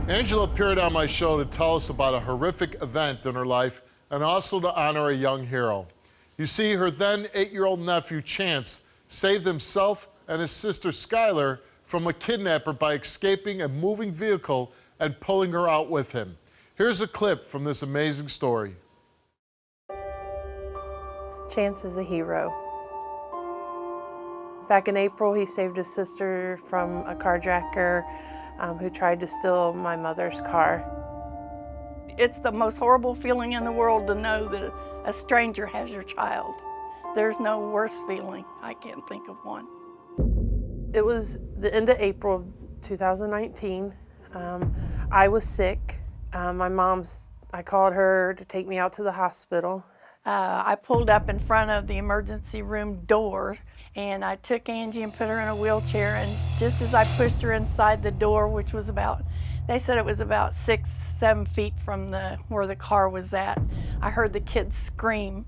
Angela appeared on my show to tell us about a horrific event in her life and also to honor a young hero. You see, her then 8-year-old nephew, Chance, saved himself and his sister, Skylar, from a kidnapper by escaping a moving vehicle and pulling her out with him. Here's a clip from this amazing story. Chance is a hero. Back in April, he saved his sister from a carjacker who tried to steal my mother's car. It's the most horrible feeling in the world to know that a stranger has your child. There's no worse feeling. I can't think of one. It was the end of April of 2019. I was sick. I called her to take me out to the hospital. I pulled up in front of the emergency room door and I took Angie and put her in a wheelchair, and just as I pushed her inside the door, which was they said it was about 6-7 feet from where the car was at, I heard the kids scream.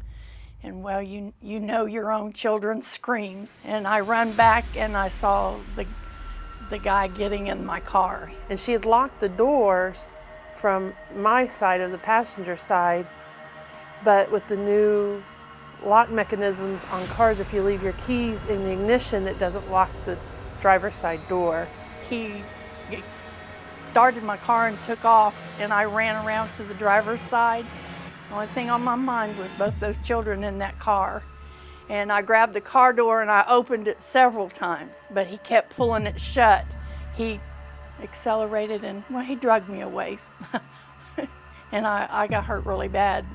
And well, you know your own children's screams. And I run back and I saw the guy getting in my car. And she had locked the doors from my side of the passenger side, but with the new lock mechanisms on cars, if you leave your keys in the ignition, it doesn't lock the driver's side door. He started my car and took off, and I ran around to the driver's side. The only thing on my mind was both those children in that car. And I grabbed the car door and I opened it several times, but he kept pulling it shut. He accelerated and, well, he dragged me away. And I got hurt really bad.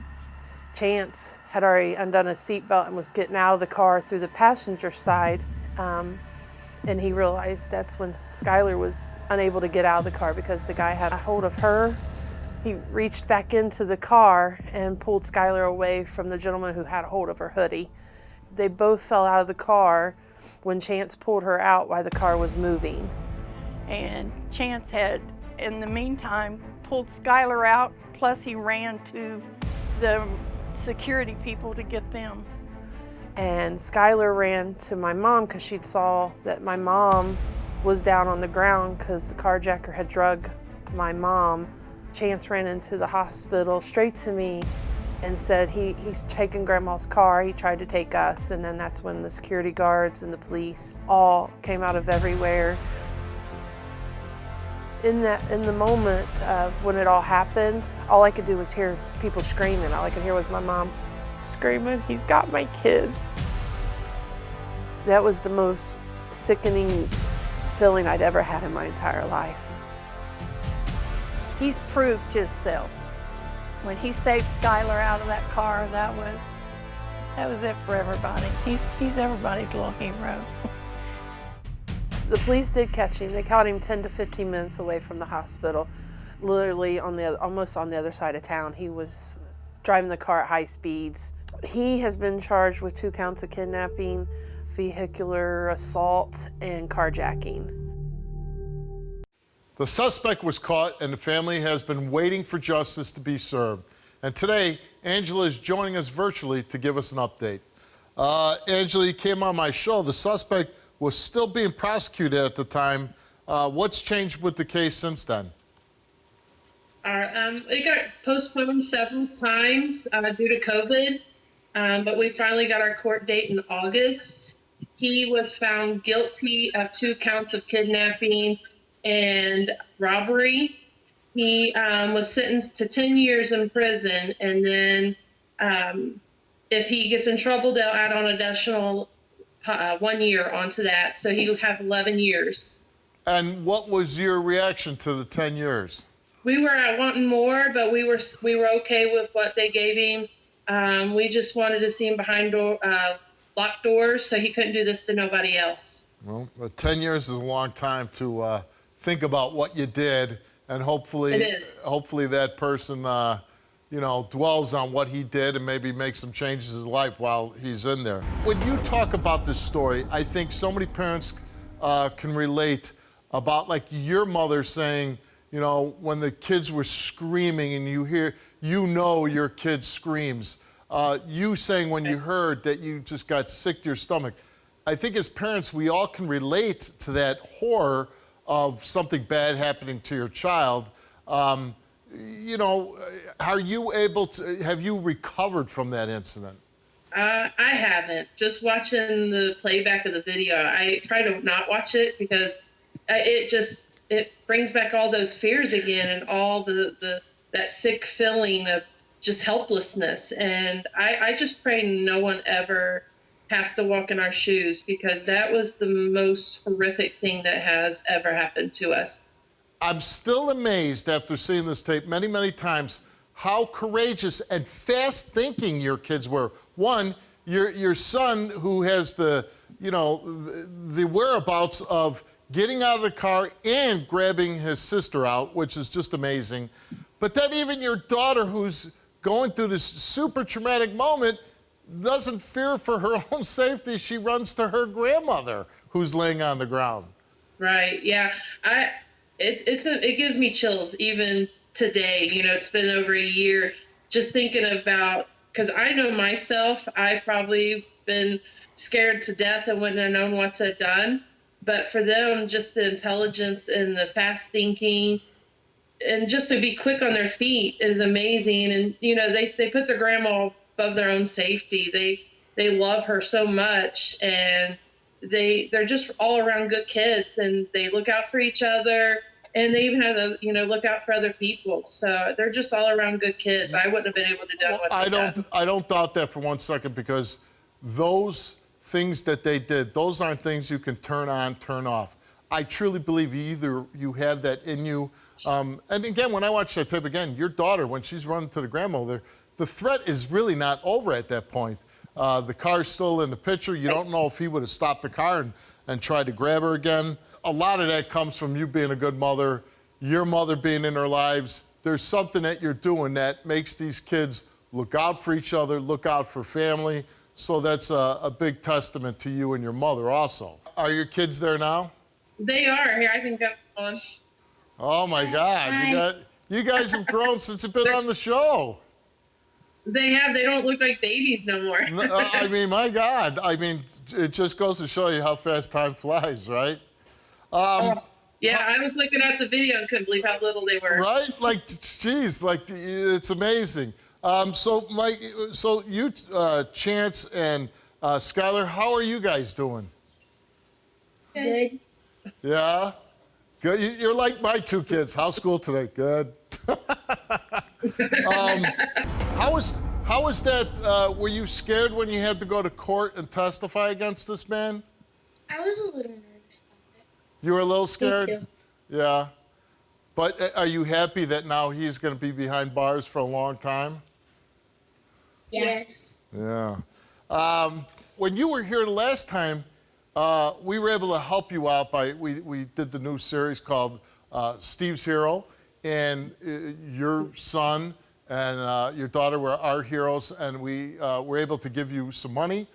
Chance had already undone his seatbelt and was getting out of the car through the passenger side. And he realized that's when Skylar was unable to get out of the car because the guy had a hold of her. He reached back into the car and pulled Skylar away from the gentleman who had a hold of her hoodie. They both fell out of the car when Chance pulled her out while the car was moving. And Chance had, in the meantime, pulled Skylar out, plus he ran to the security people to get them. And Skylar ran to my mom because she'd saw that my mom was down on the ground because the carjacker had drugged my mom. Chance ran into the hospital straight to me and said he's taking Grandma's car, he tried to take us, and then that's when the security guards and the police all came out of everywhere. In the moment of when it all happened, all I could do was hear people screaming. All I could hear was my mom screaming, "He's got my kids." That was the most sickening feeling I'd ever had in my entire life. He's proved himself. When he saved Skylar out of that car, that was it for everybody. He's everybody's little hero. The police did catch him. They caught him 10 to 15 minutes away from the hospital, literally almost on the other side of town. He was driving the car at high speeds. He has been charged with 2 counts of kidnapping, vehicular assault, and carjacking. The suspect was caught and the family has been waiting for justice to be served. And today, Angela is joining us virtually to give us an update. Angela, you came on my show. The suspect was still being prosecuted at the time. What's changed with the case since then? It got postponed several times due to COVID, but we finally got our court date in August. He was found guilty of 2 counts of kidnapping and robbery. He was sentenced to 10 years in prison, and then if he gets in trouble, they'll add on additional 1 year onto that, so he will have 11 years. And what was your reaction to the 10 years? We were wanting more, but we were okay with what they gave him. We just wanted to see him behind locked doors, so he couldn't do this to nobody else. Well, 10 years is a long time to think about what you did, and hopefully that person dwells on what he did and maybe makes some changes in his life while he's in there. When you talk about this story, I think so many parents can relate about, like, your mother saying, when the kids were screaming and you hear, your kid's screams. You saying when you heard that you just got sick to your stomach. I think as parents, we all can relate to that horror of something bad happening to your child. You know, are you able to, have you recovered from that incident? I haven't. Just watching the playback of the video, I try to not watch it because it brings back all those fears again and all that sick feeling of just helplessness. And I just pray no one ever has to walk in our shoes, because that was the most horrific thing that has ever happened to us. I'm still amazed after seeing this tape many, many times how courageous and fast thinking your kids were. One, your son, who has the whereabouts of getting out of the car and grabbing his sister out, which is just amazing. But then even your daughter, who's going through this super traumatic moment, doesn't fear for her own safety. She runs to her grandmother, who's laying on the ground. Right. Yeah. It gives me chills even today. You know, it's been over a year just thinking about, because I know myself, I probably been scared to death and wouldn't have known what to have done. But for them, just the intelligence and the fast thinking and just to be quick on their feet is amazing. And, you know, they put their grandma above their own safety. They love her so much, and they're just all around good kids, and they look out for each other, and they even have to, look out for other people. So they're just all around good kids. I wouldn't have been able to do what they did. I don't doubt that for one second, because those things that they did, those aren't things you can turn on, turn off. I truly believe either you have that in you. And again, when I watch that tape again, your daughter, when she's running to the grandmother, the threat is really not over at that point. The car's still in the picture. You don't know if he would have stopped the car and tried to grab her again. A lot of that comes from you being a good mother, your mother being in their lives. There's something that you're doing that makes these kids look out for each other, look out for family. So that's a big testament to you and your mother also. Are your kids there now? They are. Here, I can come on. Oh my God, you guys have grown since you've been on the show. They have. They don't look like babies no more. I mean, my God. I mean, it just goes to show you how fast time flies, right? Yeah, I was looking at the video and couldn't believe how little they were. Right? Like, geez, like, it's amazing. So you, Chance and Skylar, how are you guys doing? Good. Yeah? Good. You're like my two kids. How's school today? Good. How was that? Were you scared when you had to go to court and testify against this man? I was a little nervous about it. You were a little scared? Me too. Yeah. But are you happy that now he's going to be behind bars for a long time? Yes. Yeah. When you were here the last time, we were able to help you out we did the new series called Steve's Hero, and your son and your daughter were our heroes, and we were able to give you some money.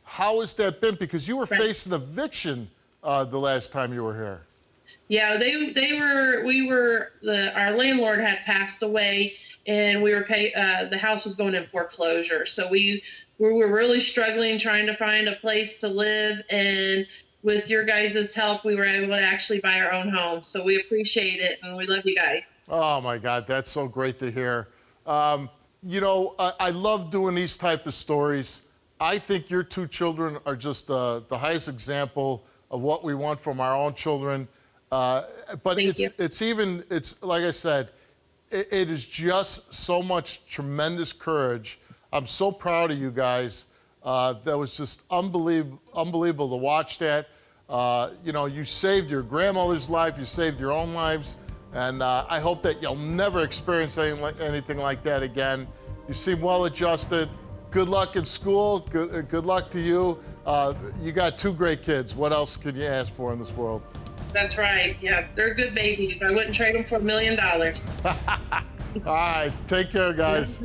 How has that been? Because you were facing eviction the last time you were here. Yeah, our landlord had passed away, and we were the house was going in foreclosure. So we were really struggling trying to find a place to live, and with your guys' help, we were able to actually buy our own home. So we appreciate it, and we love you guys. Oh my God, that's so great to hear. You know, I love doing these type of stories. I think your two children are just the highest example of what we want from our own children. But it's like I said, it is just so much tremendous courage. I'm so proud of you guys. That was just unbelievable to watch that. You know, you saved your grandmother's life, you saved your own lives, and I hope that you'll never experience anything like that again. You seem well adjusted. Good luck in school. Good luck to you. You got two great kids. What else can you ask for in this world? That's right. Yeah, they're good babies. I wouldn't trade them for $1 million. All right, take care, guys.